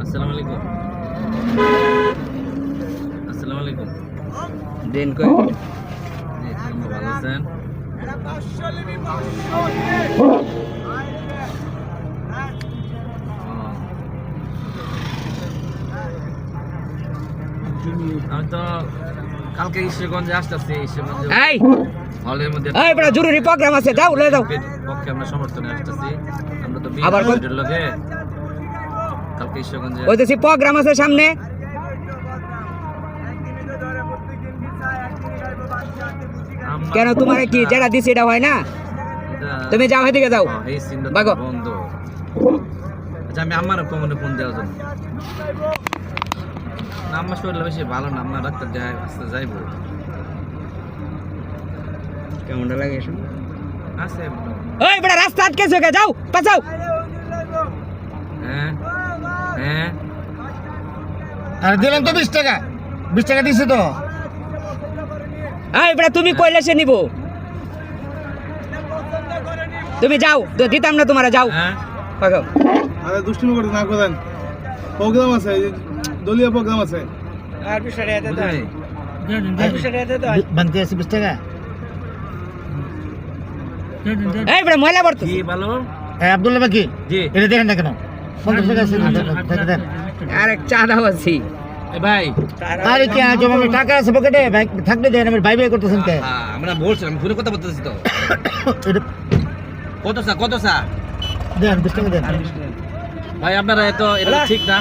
আসসালামু আলাইকুম। আসসালামু আলাইকুম। দিন কই জি, আপনি ভালো আছেন? আমি তো কালকে ঈশ্বরগঞ্জে আসতেছি। ঈশ্বরগঞ্জে এই হলের মধ্যে এই বড় জরুরি প্রোগ্রাম আছে, যাও লয়ে যাও। পক্ষে আমরা সমর্থনে আসতেছি। আমরা তো আবার কোন? বিএনপির লগে কালকে ঈশ্বরগঞ্জে ওইতেছি প্রোগ্রাম আছে সামনে। কেন তোমার কি যেটা দিছি এটা হয় না? তুমি যাও, এদিকে যাও। এই সিনটা ভাগো। বন্ধ। আচ্ছা, আমি আমার কমনে ফোন দেওয়ার জন্য না, আমার শরীর বেশি ভালো না, আমার ডাক্তার দেখায় আস্তে যাইবো। কেমনটা লাগে এসব? আছে ওই বড় রাস্তা আটকেছে, কে যাও পাছাও। হ্যাঁ হ্যাঁ আরে দিলাম তো 20 টাকা, 20 টাকা দিছি তো। এই বড় তুমি কইলে সে নিব, তুমি যাও, তো দিতাম না তোমারে, যাও হ্যাঁ পাগো। আরে দুষ্টুমি করতে না করেন, প্রোগ্রাম আছে, এই যে দলীয় প্রোগ্রাম আছে। আর বিষয়টা এত দাও, বুঝলি? আর বিষয়টা এত দাও। বানতে আছে 20 টাকা। এই বড় ময়লা বর্ত। কি ভালো আব্দুল্লাহ বাকি জি। এটা দেখেন না কেন? 50 টাকা আছে, দেন। আর এক চা দাও আছি। এ ভাই আরে কি আজ আমার টাকা আছে পকেটে, ভাই থাকলে দেন, আমার ভাই ভাই করতেছেন কে? আমরা বলছিলাম ফোনে কথা বলতেছি তো। এটা কত চা দেন 20 টাকা দেন। ভাই আপনারা এত এটা ঠিক না।